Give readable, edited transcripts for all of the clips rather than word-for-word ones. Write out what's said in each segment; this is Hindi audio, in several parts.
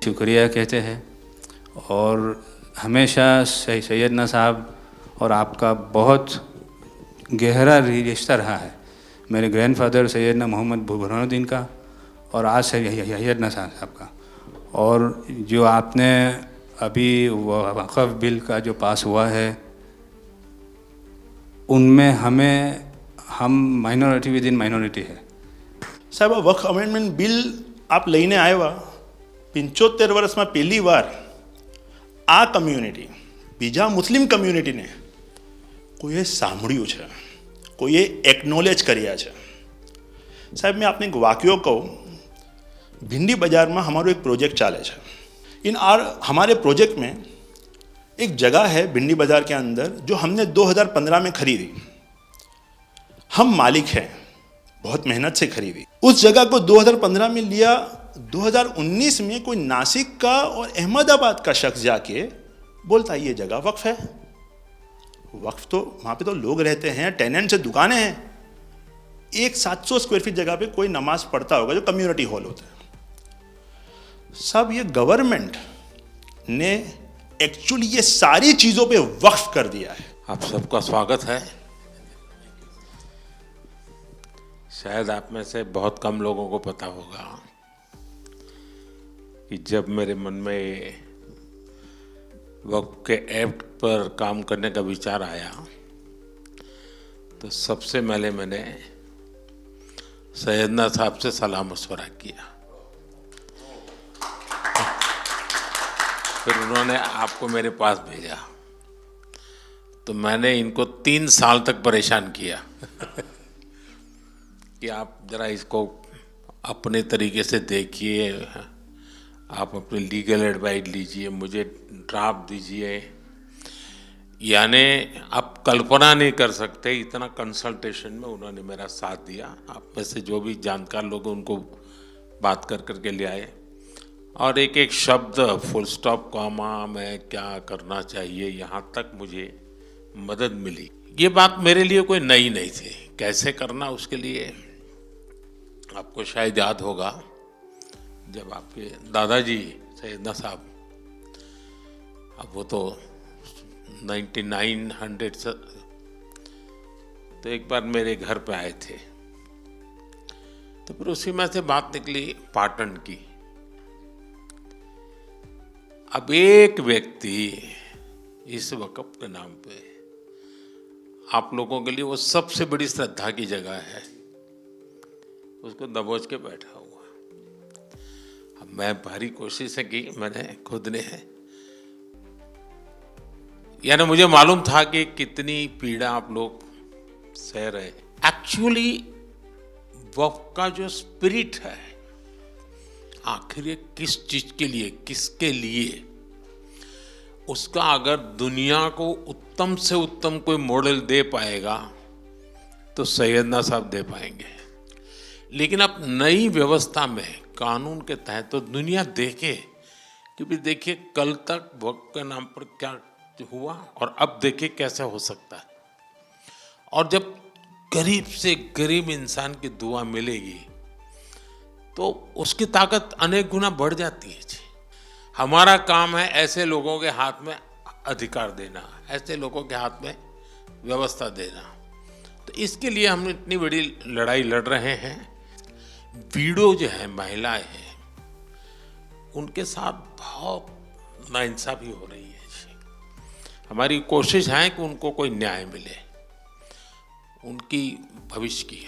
शुक्रिया कहते हैं। और हमेशा सैयदना साहब और आपका बहुत गहरा रिश्ता रहा है। मेरे ग्रैंडफादर सैयदना मोहम्मद बुरहानुद्दीन का और आज सैयदना साहब का। और जो आपने अभी वक़फ़ बिल का जो पास हुआ है, उनमें हम माइनॉरिटी विद इन माइनॉरिटी है। સાહેબ, વક્ફ અમેન્ડમેન્ટ બિલ આપ લઈને આવ્યા 75 વર્ષમાં પહેલી વાર આ કમ્યુનિટી બીજા મુસ્લિમ કમ્યુનિટીને કોઈએ સાંભળ્યું છે, કોઈએ એકનોલેજ કર્યા છે। સાહેબ, मैं आपने एक वाक्य कहूँ। भिंडी बाजार में हमारो एक प्रोजेक्ट चाले है। हमारे प्रोजेक्ट में एक जगह है भिंडी बाजार के अंदर जो हमने 2015 में खरीदी। हम मालिक हैं, बहुत मेहनत से खरीदी। उस जगह को 2015 में लिया, 2019 में कोई नासिक का और अहमदाबाद का शख्स जाके बोलता ये जगह वक्फ है। वक्फ तो वहाँ पे तो लोग रहते हैं, टेनेंट्स से दुकानें हैं। एक 700 स्क्वायर फीट जगह पे कोई नमाज पढ़ता होगा जो कम्युनिटी हॉल होता है। सब ये गवर्नमेंट ने एक्चुअली ये सारी चीज़ों पे वक्फ कर दिया है। आप सबका स्वागत है। शायद आप में से बहुत कम लोगों को पता होगा कि जब मेरे मन में वक्फ के एक्ट पर काम करने का विचार आया तो सबसे पहले मैंने सैयदना साहब से सलाह मशवरा किया। फिर उन्होंने आपको मेरे पास भेजा तो मैंने इनको 3 साल तक परेशान किया कि आप ज़रा इसको अपने तरीके से देखिए, आप अपनी लीगल एडवाइस लीजिए, मुझे ड्राफ्ट दीजिए। यानी आप कल्पना नहीं कर सकते इतना कंसल्टेशन में उन्होंने मेरा साथ दिया। आप में से जो भी जानकार लोग उनको बात कर करके ले आए और एक एक शब्द फुल स्टॉप कॉमा में क्या करना चाहिए यहाँ तक मुझे मदद मिली। ये बात मेरे लिए कोई नई नहीं थी, कैसे करना उसके लिए आपको शायद याद होगा जब आपके दादाजी सैयदना साहब, अब वो तो 1900 से, तो एक बार मेरे घर पे आए थे तो फिर उसी में से बात निकली पाटन की। अब एक व्यक्ति इस वक़्फ़ के नाम पे आप लोगों के लिए वो सबसे बड़ी श्रद्धा की जगह है, उसको दबोच के बैठा हुआ। अब मैं भारी कोशिश की मैंने खुद ने, यानी मुझे मालूम था कि कितनी पीड़ा आप लोग सह रहे। एक्चुअली वक्फ का जो स्पिरिट है आखिर ये किस चीज के लिए, किसके लिए, उसका अगर दुनिया को उत्तम से उत्तम कोई मॉडल दे पाएगा तो सैयदना साहब दे पाएंगे। लेकिन अब नई व्यवस्था में कानून के तहत तो दुनिया देखे, क्योंकि देखिए कल तक वक्फ के नाम पर क्या हुआ और अब देखिए कैसे हो सकता है। और जब गरीब से गरीब इंसान की दुआ मिलेगी तो उसकी ताकत अनेक गुना बढ़ जाती है जी। हमारा काम है ऐसे लोगों के हाथ में अधिकार देना, ऐसे लोगों के हाथ में व्यवस्था देना। तो इसके लिए हम इतनी बड़ी लड़ाई लड़ रहे हैं। वीडो जो है, महिलाएं हैं, उनके साथ बहुत नाइंसाफी हो रही है जी। हमारी कोशिश है कि उनको कोई न्याय मिले, उनकी भविष्य की।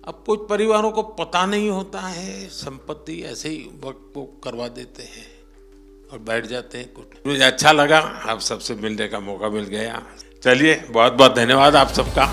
अब कुछ परिवारों को पता नहीं होता है, संपत्ति ऐसे ही वक्त को करवा देते हैं और बैठ जाते हैं। कुछ मुझे अच्छा लगा, आप सबसे मिलने का मौका मिल गया। चलिए, बहुत बहुत धन्यवाद आप सबका।